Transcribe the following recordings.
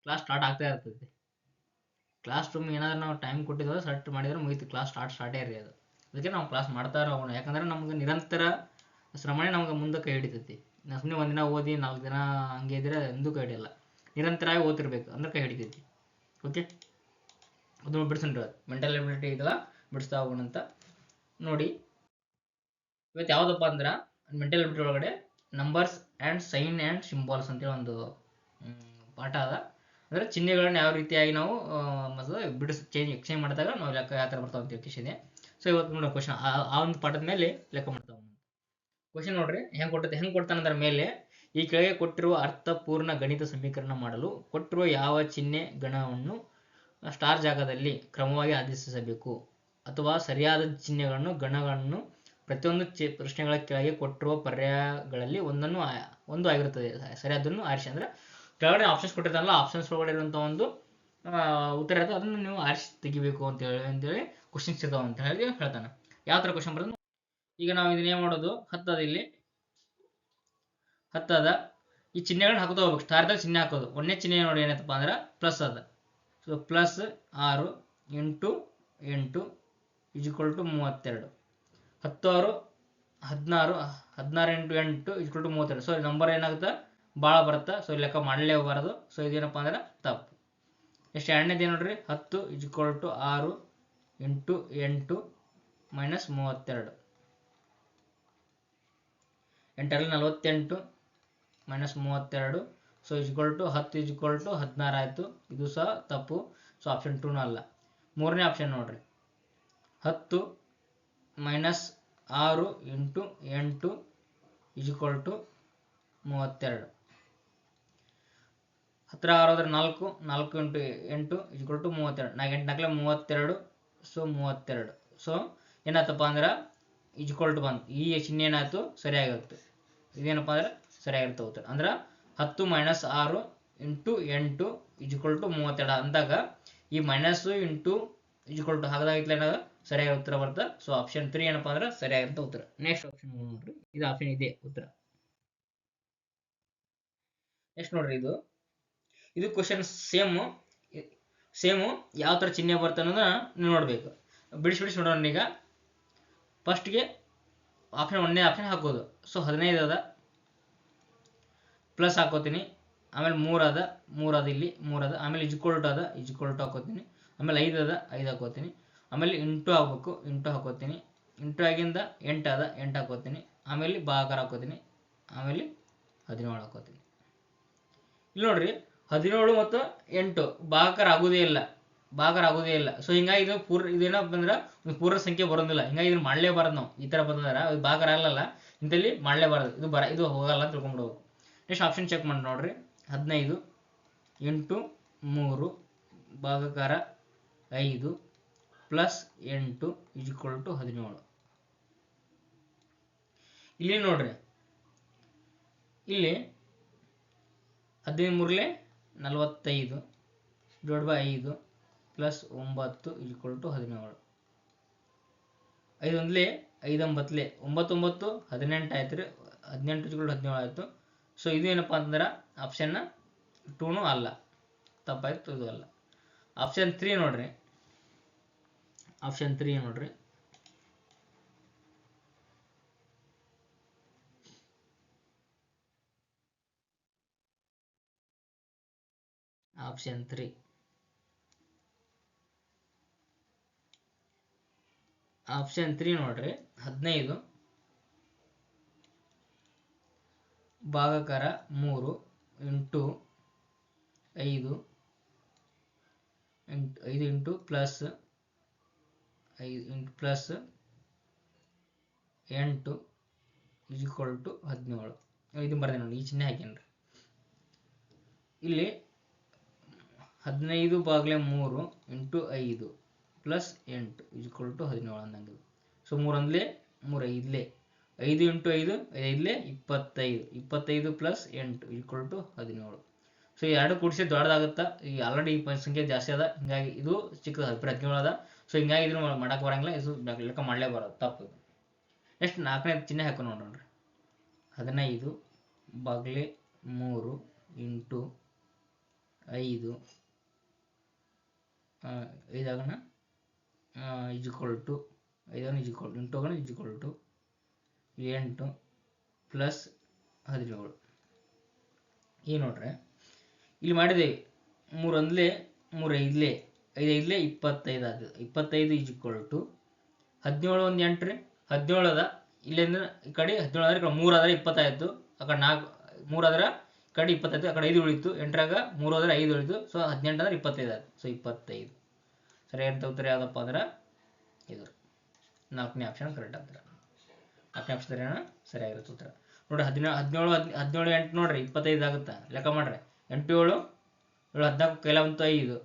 Class start ಆಗ್ತಾ ಇರ್ತೈತಿ. Class room ಏನಾದ್ರು ನಾವು ಟೈಮ್ ಕೊಟ್ಟಿದ್ರೆ ಸೆಟ್ ಮಾಡಿದ್ರೆ ಮುಗೀತು, ಕ್ಲಾಸ್ ಸ್ಟಾರ್ಟೇ ಇರಿ ಅದು. ಅದಕ್ಕೆ ನಾವು ಕ್ಲಾಸ್ ಮಾಡ್ತಾ ಹೋಗೋಣ, ಯಾಕಂದ್ರೆ ನಮ್ಗೆ ನಿರಂತರ ಶ್ರಮನೇ ನಮ್ಗೆ ಮುಂದೆ ಕೈ ಹಿಡಿತೈತಿ. ನಾವು ಸುಮ್ಮನೆ ಒಂದಿನ ಓದಿ 4 ದಿನ ಹಂಗೆ ಇದ್ರೆ ಎಂದೂ ಕೈ ಹಿಡಿಯಲ್ಲ. ನಿರಂತರವಾಗಿ ಓದ್ತಿರ್ಬೇಕು ಅಂದ್ರೆ ಕೈ ಹಿಡಿತೈತಿ. ಓಕೆ, ಅದನ್ನು ಬಿಡಿಸ್ರಿ. ಮೆಂಟಲ್ ಎಬಿಲಿಟಿ ಇದೆಲ್ಲ ಬಿಡಿಸ್ತಾ ಹೋಗೋಣ ಅಂತ ನೋಡಿ. ಇವತ್ತು ಯಾವುದಪ್ಪ ಅಂದ್ರೆ ಮೆಂಟಲ್ ಎಬಿಲಿಟಿ ಒಳಗಡೆ numbers and sign and symbols ಅಂತೇಳಿ ಒಂದು ಪಾಠ ಅದ. ಅಂದರೆ ಚಿಹ್ನೆಗಳನ್ನ ಯಾವ ರೀತಿಯಾಗಿ ನಾವು ಮೊದಲು ಎಕ್ಸ್ಚೇಂಜ್ ಮಾಡಿದಾಗ ನಾವು ಲೆಕ್ಕ ಯಾವ ಥರ ಬರ್ತಾವೆ ಅಂತ ತಿಳ್ಕಿಸಿದೆ. ಸೊ ಇವತ್ತು ನೋಡೋ ಕ್ವಶನ್ ಆ ಒಂದು ಪಾಠದ ಮೇಲೆ ಲೆಕ್ಕ ಮಾಡ್ತಾವೆ. ಕ್ವಶನ್ ನೋಡ್ರಿ ಹೆಂಗೆ ಕೊಡ್ತಾನೆ ಅದರ ಮೇಲೆ, ಈ ಕೆಳಗೆ ಕೊಟ್ಟಿರುವ ಅರ್ಥಪೂರ್ಣ ಗಣಿತ ಸಮೀಕರಣ ಮಾಡಲು ಕೊಟ್ಟಿರುವ ಯಾವ ಚಿಹ್ನೆ ಗಣವನ್ನು ಸ್ಟಾರ್ ಜಾಗದಲ್ಲಿ ಕ್ರಮವಾಗಿ ಆದೇಶಿಸಬೇಕು, ಅಥವಾ ಸರಿಯಾದ ಚಿಹ್ನೆಗಳನ್ನು ಗಣಗಳನ್ನು ಪ್ರತಿಯೊಂದು ಪ್ರಶ್ನೆಗಳ ಕೆಳಗೆ ಕೊಟ್ಟಿರುವ ಪರ್ಯಾಯಗಳಲ್ಲಿ ಒಂದು ಆಗಿರುತ್ತದೆ, ಸರಿಯಾದನ್ನು ಆರಿಸಿ. ಅಂದ್ರೆ ಕೆಳಗಡೆ ಆಪ್ಷನ್ಸ್ ಕೊಟ್ಟಿರ್ತಾರಲ್ಲ, ಆಪ್ಷನ್ಸ್ ಒಳಗಡೆ ಇರುವಂಥ ಒಂದು ಉತ್ತರ ಇರ್ತದೆ, ಅದನ್ನು ನೀವು ಆರಿಸಿ ತೆಗಿಬೇಕು ಅಂತೇಳಿ ಕ್ವಶನ್ಸ್ ಇರ್ತಾವೆ ಅಂತ ಹೇಳಿ ಹೇಳ್ತಾನೆ. ಯಾವ ಥರ ಕ್ವಶನ್ ಬರೋದು ಈಗ ನಾವು ಇದನ್ನೇನು ಮಾಡೋದು, ಇಲ್ಲಿ 10 ಅದ. ಈ ಚಿಹ್ನೆಗಳನ್ನ ಹಾಕೋದು ಹೋಗ್ಬೇಕು, ಸ್ಟಾರ್ದಾಗ ಚಿಹ್ನೆ ಹಾಕೋದು. ಒಂದನೇ ಚಿಹ್ನೆ ನೋಡಿ ಏನತ್ತಪ್ಪ ಅಂದ್ರೆ ಪ್ಲಸ್ ಅದ. So plus 6 × 8 = 32. 10 16 16 × 8 = 32. ಸೊ ನಂಬರ್ ಏನಾಗುತ್ತೆ, ಭಾಳ ಬರುತ್ತೆ. ಸೊ ಲೆಕ್ಕ ಮಾಡಲೇಬಾರದು. ಸೊ ಇದೇನಪ್ಪ ಅಂದ್ರೆ ತಪ್ಪು. ಎಷ್ಟು ಎರಡನೇದು ಏನು ನೋಡ್ರಿ, 10 = 6 × 8 - 32. 8 48 - 32. ಸೊ = 10 = 16 ಆಯಿತು. ಇದು ಸಹ ತಪ್ಪು. ಸೊ ಆಪ್ಷನ್ 2 ಅಲ್ಲ. ಮೂರನೇ ಆಪ್ಷನ್ ನೋಡ್ರಿ, 10 - 6 × 8 = 32. 10 6 4, 4 × 8 = 32. 8 32. ಸೊ 32. ಸೊ ಏನಾಯ್ತಪ್ಪ ಅಂದ್ರೆ = ಬಂತು. ಈ ಚಿಹ್ನೆ ಏನಾಯ್ತು, ಸರಿಯಾಗಿರುತ್ತೆ. ಇದೇನಪ್ಪ ಅಂದ್ರೆ ಸರಿಯಾಗಿರುತ್ತೆ ಉತ್ತರ. ಅಂದ್ರೆ 10 - 6 × 8 = 32 ಅಂದಾಗ ಈ ಮೈನಸ್ ಇಂಟು = ಹಾಗಾಗಿತ್ತಲ್ಲ ಏನಾಗ ಸರಿಯಾಗಿ ಉತ್ತರ ಬರುತ್ತೆ. ಸೊ ಆಪ್ಷನ್ 3 ಏನಪ್ಪ ಅಂದ್ರೆ ಸರಿಯಾಗಿರುತ್ತೆ ಉತ್ತರ. ನೆಕ್ಸ್ಟ್ ಆಪ್ಷನ್ ನೋಡ್ರಿ, ಇದು ಆಪ್ಷನ್ ಇದೆ ಉತ್ತರ. ನೆಕ್ಸ್ಟ್ ನೋಡ್ರಿ, ಇದು ಕ್ವಶನ್ ಸೇಮು ಯಾವ ಥರ ಚಿಹ್ನೆ ಬರುತ್ತೆ ಅನ್ನೋದನ್ನ ನೀವು ನೋಡಬೇಕು. ಬಿಡಿಸಿ ನೋಡೋಣ. ಈಗ ಫಸ್ಟ್ಗೆ ಆಪ್ಷನ್ 1ನೇ ಆಪ್ಷನ್ ಹಾಕೋದು. ಸೊ 15 ಅದ, ಪ್ಲಸ್ ಹಾಕೋತೀನಿ. ಆಮೇಲೆ 3 ಅದ, 3 ಅದ, ಇಲ್ಲಿ 3 ಅದ. ಆಮೇಲೆ ಅದ, ಹಾಕೋತೀನಿ. ಆಮೇಲೆ 5 ಅದ, 5 ಹಾಕೋತೀನಿ. ಆಮೇಲೆ ಇಂಟು ಹಾಕ್ಬೇಕು, ಇಂಟು ಹಾಕೋತೀನಿ. ಇಂಟು ಆಗಿಂದ 8 ಅದ, 8 ಹಾಕೋತೀನಿ. ಆಮೇಲೆ ಭಾಗಾಕಾರ ಹಾಕೋತೀನಿ. ಆಮೇಲೆ 17 ಹಾಕೋತೀನಿ. ಇಲ್ಲಿ ನೋಡ್ರಿ, 17 ಮತ್ತು 8 ಭಾಗಾಕಾರ ಆಗೋದೇ ಇಲ್ಲ. ಸೊ ಹಿಂಗಾಗಿ ಇದು ಇದೇನಪ್ಪ ಅಂದ್ರೆ ಒಂದು ಪೂರ್ಣ ಸಂಖ್ಯೆ ಬರೋದಿಲ್ಲ. ಹಿಂಗಾಗಿ ಇದನ್ನ ಮಾಡಲೇಬಾರದು ನಾವು. ಈ ಥರ ಬಂದ್ರೆ ಅದು ಭಾಗಾಕಾರ ಆಗಲ್ಲ, ಇಂಥಲ್ಲಿ ಮಾಡಲೇಬಾರದು. ಇದು ಹೋಗಲ್ಲ ಅಂತ ತಿಳ್ಕೊಂಡ್ಬಿಡ್ಬೇಕು. ನೆಕ್ಸ್ಟ್ ಆಪ್ಷನ್ ಚೆಕ್ ಮಾಡಿ ನೋಡ್ರಿ, 15 × 3 ಭಾಗಾಕಾರ 5 + 8 = 17. ಇಲ್ಲಿ ನೋಡ್ರಿ, ಇಲ್ಲಿ 15 × 3 = 45 / 5 + 9 = 17. 5 1 5 9 9 9 18 ಆಯ್ತು ರೀ. 18 = 17 ಆಯಿತು. ಸೊ ಇದು ಏನಪ್ಪ ಅಂತಂದ್ರೆ ಆಪ್ಷನ್ 2 ಅಲ್ಲ, ತಪ್ಪಾಯ್ತು. ಇದು ಅಲ್ಲ. ಆಪ್ಷನ್ 3 ನೋಡ್ರಿ, ಆಪ್ಷನ್ 3 ನೋಡ್ರಿ, ಆಪ್ಷನ್ 3 ನೋಡ್ರಿ, 15 ಭಾಗಾಕಾರ 3 × 5 5 ಪ್ಲಸ್ 8 = 17. ಇದು ಬರ್ದೆ ನೋಡಿ, ಈ ಚಿಹ್ನೆ ಹಾಕೇನ್ರಿ. ಇಲ್ಲಿ 15 / 3 × 5 + 8 = 17 ಅಂದಂಗೆ. ಸೊ 3 1 3 5 5 × 5 5 25 25 + 8 = 17. ಸೊ ಈ ಎರಡು ಕೂಡಿಸಿ ದೊಡ್ಡದಾಗುತ್ತಾ. ಈ ಆಲ್ರೆಡಿ ಈ ಸಂಖ್ಯೆ ಜಾಸ್ತಿ ಅದ, ಹಿಂಗಾಗಿ ಇದು ಚಿಕ್ಕದ 17 ಅದ. ಸೊ ಹಿಂಗಾಗಿ ಇದನ್ನು ಮಾಡಕ್ಕೆ ಬರಂಗಿಲ್ಲ, ಇದು ಲೆಕ್ಕ ಮಾಡಲೇಬಾರದು, ತಪ್ಪು. ನೆಕ್ಸ್ಟ್ 4ನೇ ಚಿಹ್ನೆ ಹಾಕಿ ನೋಡ್ರಿ, 15 / 3 × 5 5 equal to 5 equal to 8 equal to 8 plus 17. ಈಗ ನೋಡ್ರಿ ಇಲ್ಲಿ ಮಾಡಿದೇವಿ 3 ಒಂದ್ಲೆ 3 ಐದ್ಲೆ 5 ಐದ್ಲೆ 25 ಆದ 25 ಈಜ್ವಲ್ ಟು 17 1 8 ರೀ 17 ಅದ ಇಲ್ಲಿಂದ ಈ ಕಡೆ 17 ಆದ್ರೆ ಈ ಕಡೆ 3 ಆದ್ರೆ 20 ಆಯ್ತು ಆ ಕಡೆ 4 3 ಆದ್ರೆ ಈ ಕಡೆ 20 ಆಯ್ತು ಆ ಕಡೆ 5 ಉಳಿತು 8ರಾಗ 3 ಆದ್ರೆ 5 ಉಳಿತು ಸೊ 18 ಅಂದ್ರೆ 25 ಆಯ್ತು ಸೊ 25 ಸರಿಯಾದ ಉತ್ತರ ಯಾವ್ದಪ್ಪ ಅಂದ್ರೆ ಇದು 4ನೇ ಆಪ್ಷನ್ ಕರೆಕ್ಟ್ ಆಗ್ತದೆ 4ನೇ ಆಪ್ಷನ್ ಸರಿಯಾಗಿರುತ್ತೆ ಉತ್ತರ ನೋಡ್ರಿ 17 8 ನೋಡ್ರಿ 25 ಆಗುತ್ತೆ ಲೆಕ್ಕ ಮಾಡ್ರಿ 8 7 7 14 ಕೈಲ ಬಂತು 5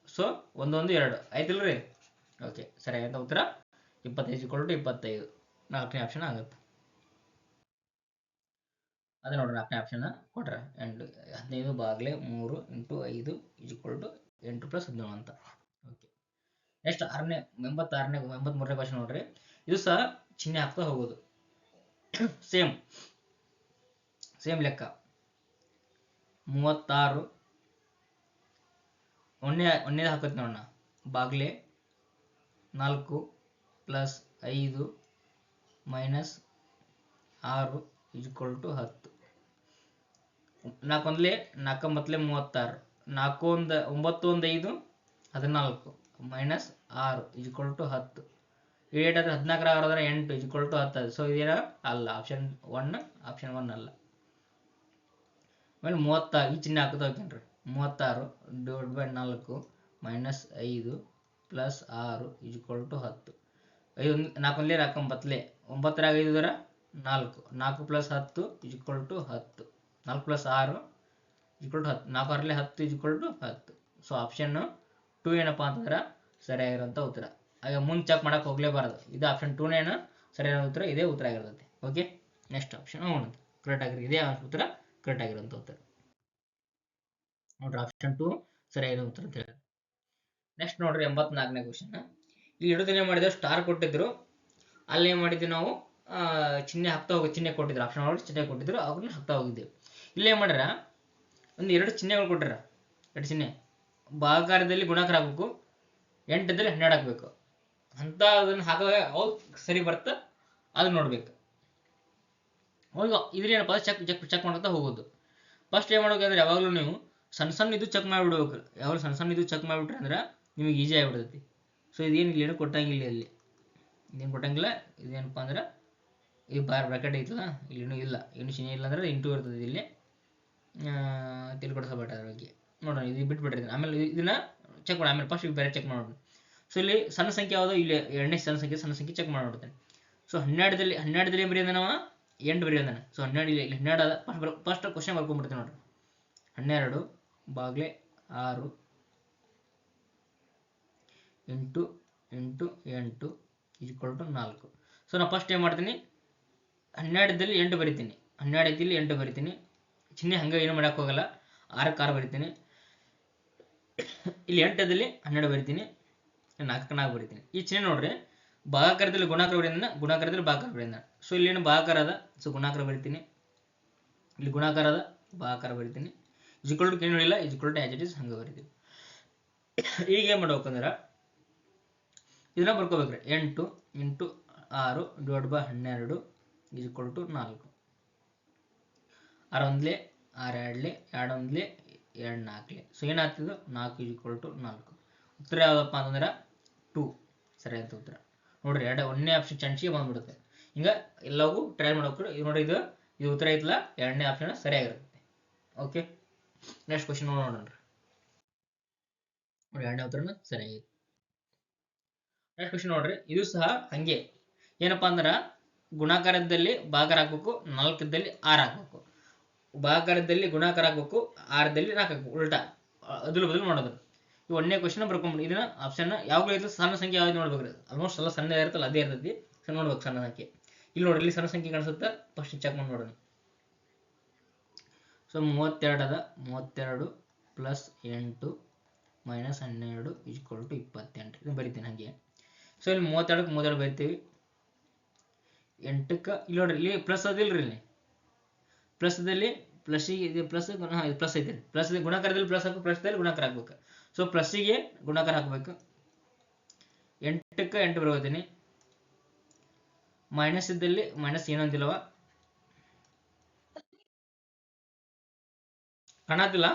ಸೊ 1 1 2 ಆಯ್ತಿಲ್ರಿ ಓಕೆ ಸರಿಯಾದ ಉತ್ತರ 25 = 25 4ನೇ ಆಪ್ಷನ್ ಆಗುತ್ತೆ ಅದೇ ನೋಡ್ರಿ 4ನೇ ಆಪ್ಷನ್ ಕೊಟ್ರೆ 15 ಬಾಗ್ಲೆ 3 × 5 = 8 + 17 ಅಂತ ಓಕೆ ನೆಕ್ಸ್ಟ್ 83ನೇ ಕ್ವಶನ್ ನೋಡ್ರಿ ಇದು ಸಹ ಚಿಹ್ನೆ ಹಾಕ್ತಾ ಹೋಗೋದು ಸೇಮ್ ಲೆಕ್ಕ 36 ಒಂದೇ ಹಾಕತ್ ನೋಡೋಣ ಬಾಗ್ಲೆ 4 + 5 - 6 = 10 4 ಒಂದ್ಲೆ 4 ಮತ್ಲೆ 36 4 1 9 1 5 14 - 6 = 10 8 ಆದ್ರೆ 14 ಆದ್ರೆ 8 = 10 ಸೊ ಇದೇನ ಅಲ್ಲ ಆಪ್ಷನ್ 1 ಅಲ್ಲ ಆಮೇಲೆ 36 ಈ ಚಿಹ್ನೆ ಹಾಕುತ್ತಾ ಹೋಗ್ತೇನ್ರಿ 36 / 4 - 5 + 6 = 10 4 ಒಂದ್ಲೆ 4 9 9ರಾಗ 5 ಇದ್ರೆ 4 4 + 10 = 10 4 + 6 = 10 4 6 10 = 10 ಸೊ ಆಪ್ಷನ್ 2 ಏನಪ್ಪಾ ಅಂತಂದ್ರೆ ಸರಿಯಾಗಿರುವಂತ ಉತ್ತರ ಹಾಗೆ ಮುಂದೆ ಚೆಕ್ ಮಾಡಕ್ ಹೋಗ್ಲೇಬಾರದು ಇದು ಆಪ್ಷನ್ 2ನೇನ ಸರಿಯಾದ ಉತ್ತರ ಇದೇ ಉತ್ತರ ಆಗಿರ್ತೈತಿ ಓಕೆ ನೆಕ್ಸ್ಟ್ ಆಪ್ಷನ್ ಕರೆಕ್ಟ್ ಆಗಿರುತ್ತೆ ಇದೇ ಉತ್ತರ ಕರೆಕ್ಟ್ ಆಗಿರುವಂತ ಉತ್ತರ ನೋಡ್ರಿ ಆಪ್ಷನ್ 2 ಸರಿಯಾಗಿರೋ ಉತ್ತರ ಅಂತ ಹೇಳಿ ನೆಕ್ಸ್ಟ್ ನೋಡ್ರಿ 84ನೇ ಕ್ವಶನ್ ಇಲ್ಲಿ ಹಿಡಿದು ಏನ್ ಮಾಡಿದ್ರು ಸ್ಟಾರ್ ಕೊಟ್ಟಿದ್ರು ಅಲ್ಲಿ ಏನ್ ಮಾಡಿದ್ವಿ ನಾವು ಚಿಹ್ನೆ ಕೊಟ್ಟಿದ್ರು ಆಪ್ಷನ್ ಒಳಗೆ ಚಿಹ್ನೆ ಕೊಟ್ಟಿದ್ರು ಅವ್ರನ್ನ ಹಾಕ್ತಾ ಹೋಗಿದ್ದೇವೆ ಇಲ್ಲಿ ಏನ್ ಮಾಡ್ಯಾರ ಒಂದು 2 ಚಿಹ್ನೆಗಳು ಕೊಟ್ಟಿರ 2 ಚಿಹ್ನೆ ಭಾಗಾಕಾರದಲ್ಲಿ ಗುಣಾಕಾರ ಹಾಕ್ಬೇಕು 8ದಲ್ಲಿ 12 ಹಾಕ್ಬೇಕು ಅಂತ ಅದನ್ನ ಹಾಕುವಾಗ ಅವಾಗ ಸರಿ ಬರ್ತಾ ಅದನ್ನ ನೋಡ್ಬೇಕು ಅವಾಗ ಇದ್ರೇನಪ್ಪ ಚೆಕ್ ಮಾಡ್ತಾ ಹೋಗೋದು ಫಸ್ಟ್ ಏನ್ ಮಾಡ್ಬೇಕಂದ್ರೆ ಯಾವಾಗಲೂ ನೀವು ಸಣ್ಣ ಇದು ಚೆಕ್ ಮಾಡಿಬಿಡ್ಬೇಕು ಯಾವಾಗ ಸಣ್ಣ ಇದು ಚೆಕ್ ಮಾಡಿಬಿಟ್ರೆ ಅಂದ್ರೆ ನಿಮಗೆ ಈಜಿ ಆಗಿಬಿಡ್ತೈತಿ ಸೊ ಇದೇನು ಇಲ್ಲಿ ಕೊಟ್ಟಂಗಿಲ್ಲ ಇಲ್ಲಿ ಇದೇನು ಕೊಟ್ಟಂಗಿಲ್ಲ ಇದೇನಪ್ಪ ಅಂದ್ರೆ ಈ ಬ್ರಾಕೆಟ್ ಐತಲ್ಲ ಇಲ್ಲಿ ಇಲ್ಲ ಇನ್ನು ಚಿಹ್ನೆ ಇಲ್ಲ ಅಂದ್ರೆ ಇಂಟು ಇರ್ತದೆ ಇಲ್ಲಿ ತಿಳ್ಕೊಡಿಸಬೇಡ ಅದ್ರ ಬಗ್ಗೆ ನೋಡೋಣ ಇದು ಬಿಟ್ಬಿಡ್ರಿ ಆಮೇಲೆ ಇದನ್ನ ಚೆಕ್ ಮಾಡಿ ಆಮೇಲೆ ಫಸ್ಟ್ ಬೇರೆ ಚೆಕ್ ಮಾಡೋಣ ಸೊ ಇಲ್ಲಿ ಸಣ್ಣ ಸಂಖ್ಯೆ ಯಾವುದು ಇಲ್ಲಿ ಎರಡನೇ ಸಣ್ಣ ಸಂಖ್ಯೆ ಚೆಕ್ ಮಾಡಿಬಿಡ್ತೇನೆ ಸೊ 12ದಲ್ಲಿ ಬರೀ ನಾವು 8 ಬರೀ ಅಂದಾನೆ ಸೊ 12 ಇಲ್ಲಿ 12 ಅದ ಫಸ್ಟ್ ಕ್ವಶನ್ ಬರ್ಕೊಂಡ್ಬಿಡ್ತೇನೆ ನೋಡ್ರಿ 12 ಬಾಗ್ಲೆ 6 × 8 = 4 ಸೊ ನಾನು ಫಸ್ಟ್ ಏನು ಮಾಡ್ತೀನಿ 12ದಲ್ಲಿ 8 ಬರಿತೀನಿ 12 8 ಬರಿತೀನಿ ಚಿಹ್ನೆ ಹಂಗೆ ಏನು ಮಾಡಕ್ಕೆ ಹೋಗಲ್ಲ 6ಕ್ಕೆ 6 ಬರಿತೀನಿ ಇಲ್ಲಿ 8ದಲ್ಲಿ 12 ಬರಿತೀನಿ 4ಕ್ಕೆ 4 ಬರಿತೀನಿ ಈ ಚಿಹ್ನೆ ನೋಡ್ರಿ ಭಾಗಾಕಾರದಲ್ಲಿ ಗುಣಾಕಾರ ಬರೆಯೋದನ್ನ ಗುಣಾಕಾರದಲ್ಲಿ ಭಾಗಾಕಾರ ಬರೆಯೋದನ್ನ ಸೊ ಇಲ್ಲಿ ಏನು ಭಾಗಾಕಾರ ಅದ ಸೊ ಗುಣಾಕಾರ ಬರಿತೀನಿ ಇಲ್ಲಿ ಗುಣಾಕಾರ ಅದ ಭಾಗಾಕಾರ ಬರಿತೀನಿ = ಏನು ಇಲ್ಲ = ಆಸ್ ಇಟ್ ಈಸ್ ಹಂಗೆ ಬರಿತೀವಿ ಈಗ ಏನು ಮಾಡ್ಬೇಕಂದ್ರೆ ಇದನ್ನ ಬರ್ಕೋಬೇಕ್ರಿ 8 × 6 / 12 = 4 6 ಒಂದ್ಲೆ 6 ಎರಡ್ಲೆ 2 ಒಂದ್ಲೆ 2 4ಲೆ ಸೊ ಏನಾಗ್ತಿದ್ದು 4 = 4 ಉತ್ತರ ಯಾವ್ದಪ್ಪ ಅಂತಂದ್ರೆ 2 ಸರಿಯಾದ ಉತ್ತರ ನೋಡ್ರಿ 1ನೇ ಆಪ್ಷನ್ ಚಾನ್ಸಿಗೆ ಬಂದ್ಬಿಡುತ್ತೆ ಹಿಂಗ ಎಲ್ಲವೂ ಟ್ರೈ ಮಾಡ್ಬೇಕು ಇದು ನೋಡ್ರಿ ಇದು ಉತ್ತರ ಐತಲ್ಲ 2ನೇ ಆಪ್ಷನ್ ಸರಿಯಾಗಿರುತ್ತೆ ಓಕೆ ನೆಕ್ಸ್ಟ್ ಕ್ವಶನ್ ನೋಡೋಣ ನೋಡಿ 2ನೇ ಉತ್ತರನ ಸರಿಯಾಗಿದೆ ನೆಕ್ಸ್ಟ್ ಕ್ವಶನ್ ನೋಡ್ರಿ ಇದು ಸಹ ಹಂಗೆ ಏನಪ್ಪಾ ಅಂದ್ರೆ ಗುಣಾಕಾರದಲ್ಲಿ ಭಾಗಾಕಾರ ಹಾಕ್ಬೇಕು 4ದಲ್ಲಿ 6 ಹಾಕ್ಬೇಕು ಭಾಗಾಕಾರದಲ್ಲಿ ಗುಣಾಕಾರ ಹಾಕ್ಬೇಕು 6ದಲ್ಲಿ 4 ಹಾಕ್ಬೇಕು ಉಲ್ಟಾ ಅದಲು ಬದಲು ಮಾಡೋದು ಈ 1ನೇ ಕ್ವಶನ್ ಬರ್ಕೊಂಡ್ಬಿಡಿ ಇದನ್ನ ಆಪ್ಷನ್ ಯಾವಾಗಲೂ ಇದು ಸಣ್ಣ ಸಂಖ್ಯೆ ಯಾವ್ದು ನೋಡ್ಬೇಕ್ರಿ ಆಲ್ಮೋಸ್ಟ್ ಎಲ್ಲ ಸಣ್ಣ ಇರುತ್ತಲ್ಲ ಅದೇ ಇರ್ತೈತಿ ಸೊ ನೋಡ್ಬೇಕು ಸಣ್ಣ ಸಂಖ್ಯೆ ಇಲ್ಲಿ ನೋಡ್ರಿ ಇಲ್ಲಿ ಸಣ್ಣ ಸಂಖ್ಯೆ ಕಾಣಿಸುತ್ತೆ ಫಸ್ಟ್ ಚೆಕ್ ಮಾಡಿ ನೋಡೋಣ ಸೊ 32 ಅದ 32 + 8 - 12 = 28 ಇದು ಬರಿತೀನಿ ಹಾಗೆ ಸೊ ಇಲ್ಲಿ 32ಕ್ಕೆ 32 ಬರಿತೀವಿ 8ಕ್ಕೆ ಇಲ್ಲಿ ನೋಡ್ರಿ ಇಲ್ಲಿ ಪ್ಲಸ್ ಅದಿಲ್ರಿ ಇಲ್ಲಿ ಪ್ಲಸ್ದಲ್ಲಿ ಪ್ಲಸ್ಸಿಗೆ ಇದು ಪ್ಲಸ್ ಹಾಂ ಇದು ಪ್ಲಸ್ ಐತೆ ಪ್ಲಸ್ ಗುಣಾಕಾರದಲ್ಲಿ ಪ್ಲಸ್ ಹಾಕಬೇಕು ಪ್ಲಸ್ದಲ್ಲಿ ಗುಣಾಕಾರ ಹಾಕ್ಬೇಕು. ಸೊ ಪ್ಲಸ್ಸಿಗೆ ಗುಣಾಕಾರ ಹಾಕಬೇಕು. 8ಕ್ಕೆ 8 ಬರ್ಕೋತೀನಿ. ಮೈನಸ್ ಇದ್ದಲ್ಲಿ ಮೈನಸ್ ಏನು ಅಂತಿಲ್ಲವ ಕಾಣತಿಲ್ಲ.